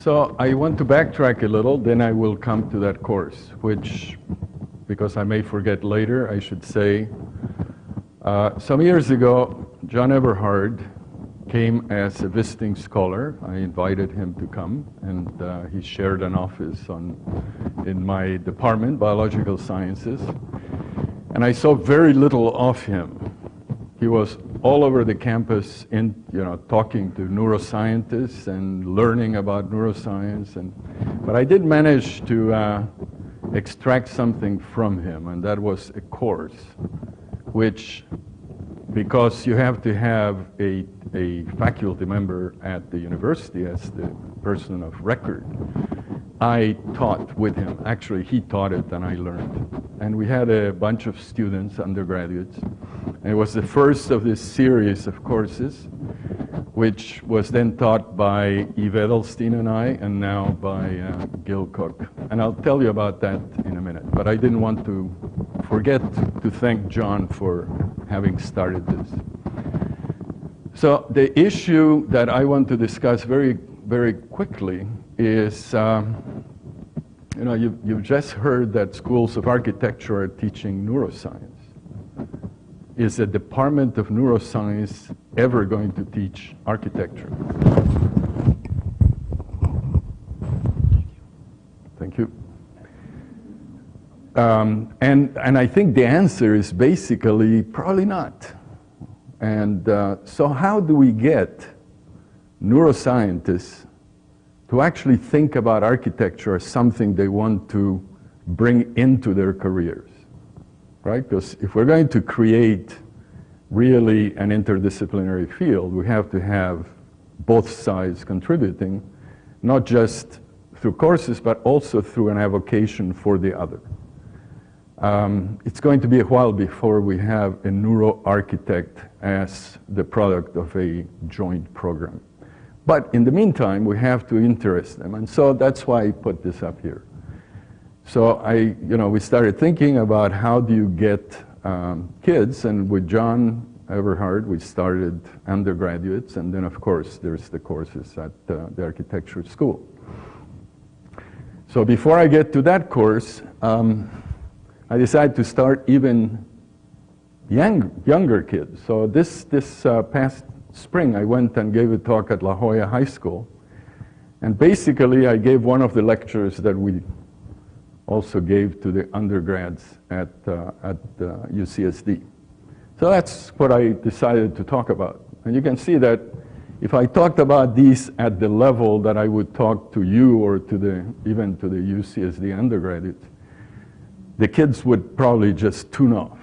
So I want to backtrack a little, then I will come to that course, which, because I may forget later, I should say, some years ago, John Everhard came as a visiting scholar. I invited him to come, and he shared an office in my department, Biological Sciences, and I saw very little of him. He was all over the campus, talking to neuroscientists and learning about neuroscience. But I did manage to extract something from him, and that was a course, which, because you have to have a faculty member at the university as the person of record, I taught with him. Actually, he taught it and I learned. And we had a bunch of students, undergraduates. And it was the first of this series of courses, which was then taught by Eve Edelstein and I, and now by Gil Cook. And I'll tell you about that in a minute. But I didn't want to forget to thank John for having started this. So the issue that I want to discuss very, very quickly is, you've just heard that schools of architecture are teaching neuroscience. Is the Department of Neuroscience ever going to teach architecture? Thank you. And I think the answer is basically probably not. And so how do we get neuroscientists to actually think about architecture as something they want to bring into their careers, right? Because if we're going to create really an interdisciplinary field, we have to have both sides contributing, not just through courses, but also through an avocation for the other. It's going to be a while before we have a neuroarchitect as the product of a joint program. But in the meantime, we have to interest them. And so that's why I put this up here. So we started thinking about how do you get kids, and with John Everhard, we started undergraduates, and then of course there's the courses at the architecture school. So before I get to that course, I decided to start even younger kids. So this past spring, I went and gave a talk at La Jolla High School. And basically, I gave one of the lectures that we also gave to the undergrads at UCSD. So that's what I decided to talk about. And you can see that if I talked about these at the level that I would talk to you or even to the UCSD undergraduates, the kids would probably just tune off.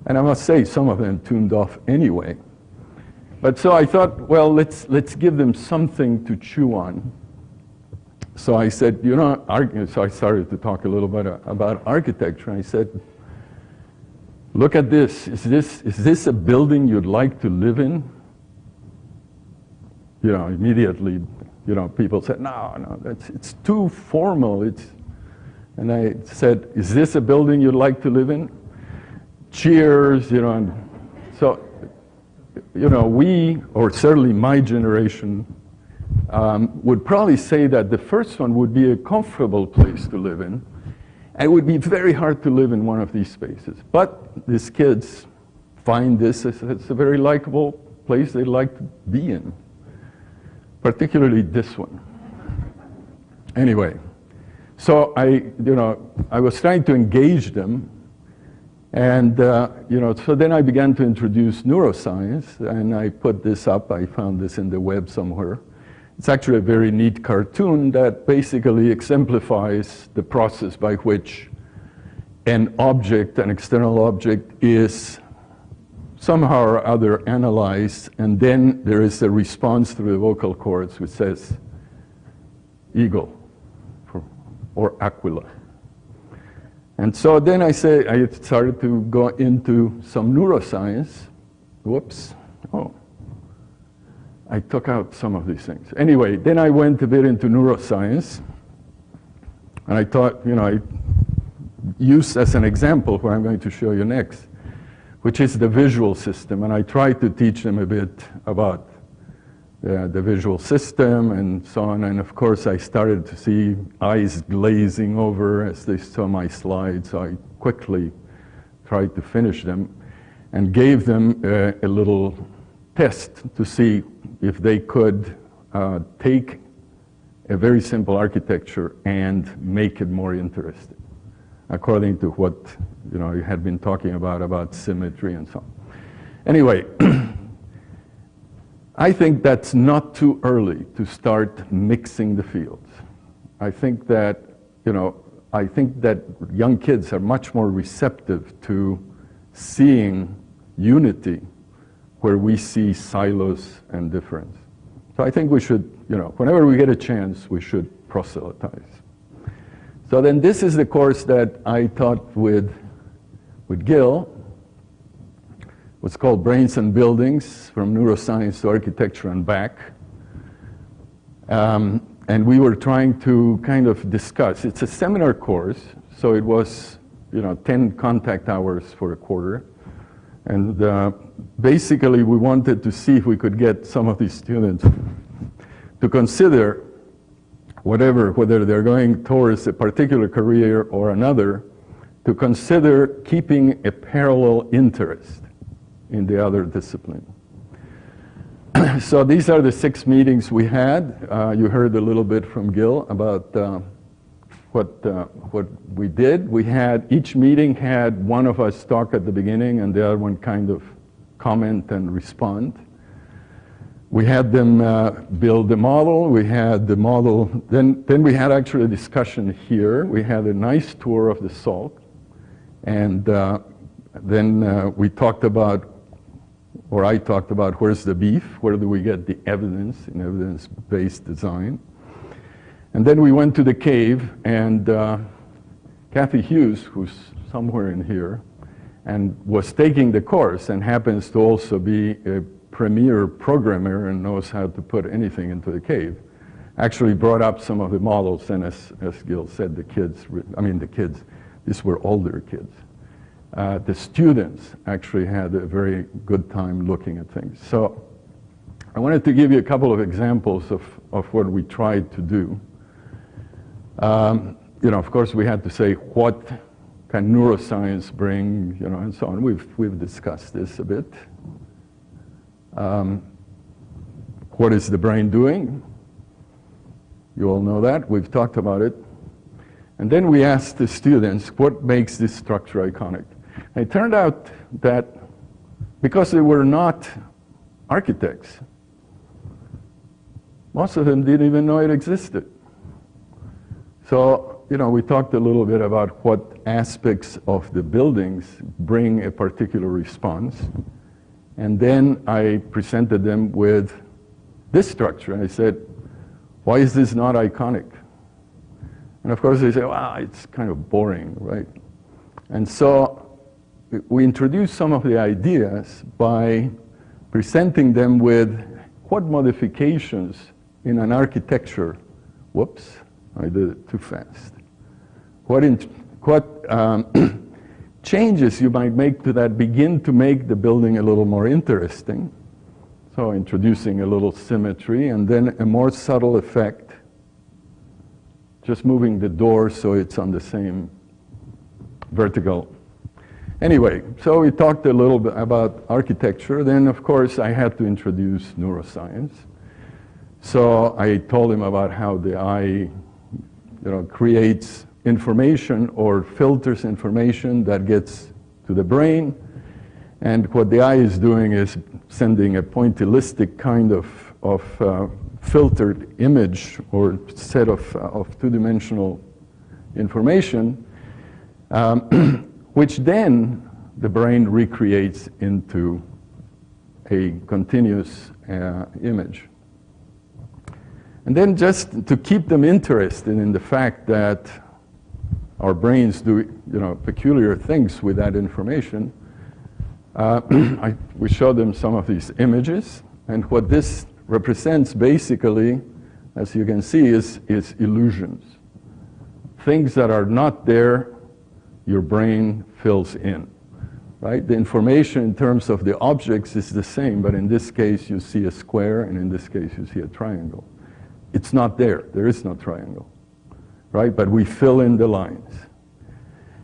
And I must say, some of them tuned off anyway. But so I thought, well, let's give them something to chew on. So I said, so I started to talk a little bit about architecture. And I said, look at this. Is this a building you'd like to live in? Immediately, people said, no, it's too formal. And I said, is this a building you'd like to live in? Cheers, and so, we, or certainly my generation, would probably say that the first one would be a comfortable place to live in. And it would be very hard to live in one of these spaces. But these kids find this as a very likable place they'd like to be in, particularly this one. Anyway, so I was trying to engage them. And, so then I began to introduce neuroscience, and I put this up. I found this in the web somewhere. It's actually a very neat cartoon that basically exemplifies the process by which an external object, is somehow or other analyzed, and then there is a response through the vocal cords which says eagle or aquila. And so then I started to go into some neuroscience. Whoops. Oh. I took out some of these things. Anyway, then I went a bit into neuroscience. And I thought, I used as an example what I'm going to show you next, which is the visual system. And I tried to teach them a bit about the visual system and so on. And of course, I started to see eyes glazing over as they saw my slides. So I quickly tried to finish them and gave them a little test to see if they could take a very simple architecture and make it more interesting, according to what you had been talking about symmetry and so on. Anyway, I think that's not too early to start mixing the fields. I think that young kids are much more receptive to seeing unity where we see silos and difference. So I think we should, whenever we get a chance, we should proselytize. So then this is the course that I taught with Gil. What's called Brains and Buildings, from Neuroscience to Architecture and Back. And we were trying to kind of discuss. It's a seminar course, so it was 10 contact hours for a quarter. And basically we wanted to see if we could get some of these students to consider whether they're going towards a particular career or another, to consider keeping a parallel interest in the other discipline. So these are the 6 meetings we had. You heard a little bit from Gil about what we did. Each meeting had one of us talk at the beginning and the other one kind of comment and respond. We had them build the model. We had the model, then we had actually a discussion here. We had a nice tour of the salt. And then we talked about, or I talked about, where's the beef? Where do we get the evidence in evidence-based design? And then we went to the cave, and Kathy Hughes, who's somewhere in here, and was taking the course and happens to also be a premier programmer and knows how to put anything into the cave, actually brought up some of the models. And as Gil said, these were older kids. The students actually had a very good time looking at things. So I wanted to give you a couple of examples of what we tried to do. Of course, we had to say, what can neuroscience bring, and so on. We've discussed this a bit. What is the brain doing? You all know that. We've talked about it. And then we asked the students, what makes this structure iconic? And it turned out that because they were not architects, most of them didn't even know it existed. So, we talked a little bit about what aspects of the buildings bring a particular response. And then I presented them with this structure. And I said, why is this not iconic? And of course they say, wow, it's kind of boring, right? And so we introduced some of the ideas by presenting them with what modifications in an architecture, whoops, I did it too fast. What changes you might make to that begin to make the building a little more interesting. So introducing a little symmetry and then a more subtle effect, just moving the door so it's on the same vertical. Anyway, so we talked a little bit about architecture. Then, of course, I had to introduce neuroscience. So I told him about how the eye creates information or filters information that gets to the brain. And what the eye is doing is sending a pointillistic kind of filtered image or set of two-dimensional information, which then the brain recreates into a continuous image. And then just to keep them interested in the fact that our brains do peculiar things with that information, we showed them some of these images. And what this represents basically, as you can see, is illusions. Things that are not there, your brain fills in. right? The information in terms of the objects is the same, but in this case you see a square, and in this case you see a triangle. It's not there. There is no triangle, right? But we fill in the lines.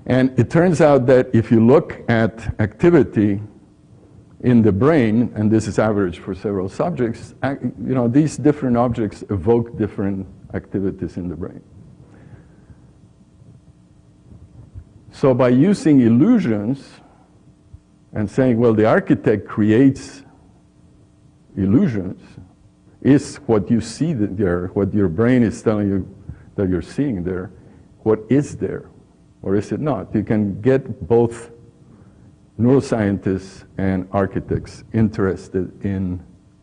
And it turns out that if you look at activity in the brain, and this is average for several subjects, these different objects evoke different activities in the brain. So by using illusions and saying, well, the architect creates illusions, is what you see there, what your brain is telling you that you're seeing there, what is there, or is it not? You can get both neuroscientists and architects interested in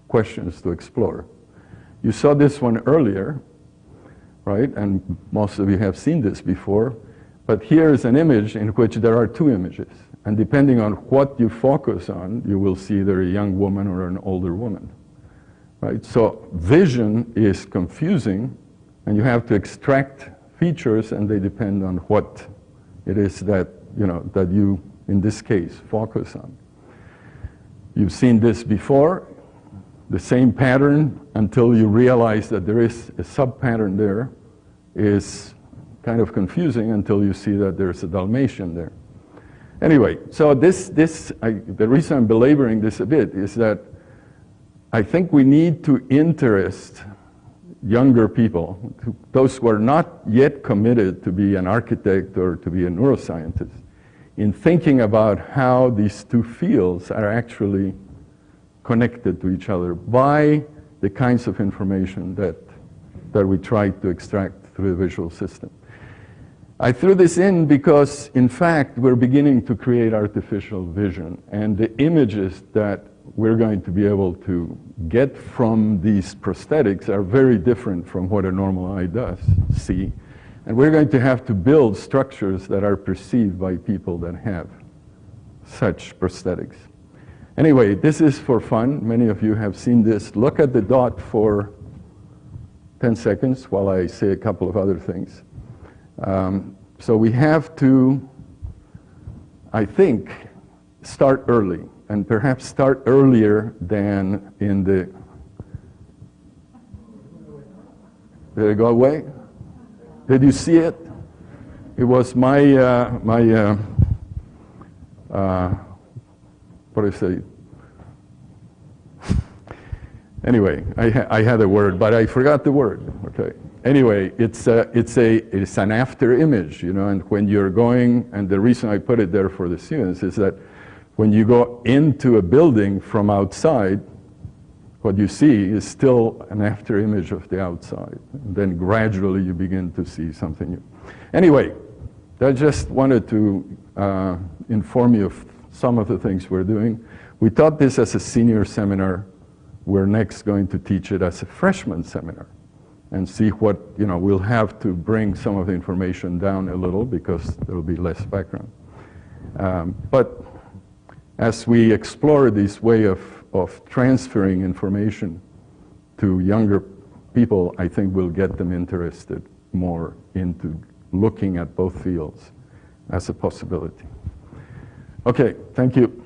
questions to explore. You saw this one earlier, right? And most of you have seen this before. But here is an image in which there are two images. And depending on what you focus on, you will see either a young woman or an older woman, right? So vision is confusing, and you have to extract features, and they depend on what it is that, that you, in this case, focus on. You've seen this before, the same pattern, until you realize that there is a sub-pattern there, is kind of confusing until you see that there's a Dalmatian there. Anyway, so the reason I'm belaboring this a bit is that I think we need to interest younger people, those who are not yet committed to be an architect or to be a neuroscientist, in thinking about how these two fields are actually connected to each other by the kinds of information that we try to extract through the visual system. I threw this in because, in fact, we're beginning to create artificial vision, and the images that we're going to be able to get from these prosthetics are very different from what a normal eye does see. And we're going to have to build structures that are perceived by people that have such prosthetics. Anyway, this is for fun. Many of you have seen this. Look at the dot for 10 seconds while I say a couple of other things. So we have to, I think, start early, and perhaps start earlier than in the... Did it go away? Did you see it? It was what do I say? Anyway, I had a word, but I forgot the word. Okay. Anyway, it's an after image, and when you're going, and the reason I put it there for the students is that when you go into a building from outside, what you see is still an after image of the outside. And then gradually you begin to see something new. Anyway, I just wanted to inform you of some of the things we're doing. We taught this as a senior seminar. We're next going to teach it as a freshman seminar and see what, we'll have to bring some of the information down a little because there will be less background. But as we explore this way of transferring information to younger people, I think we'll get them interested more into looking at both fields as a possibility. Okay, thank you.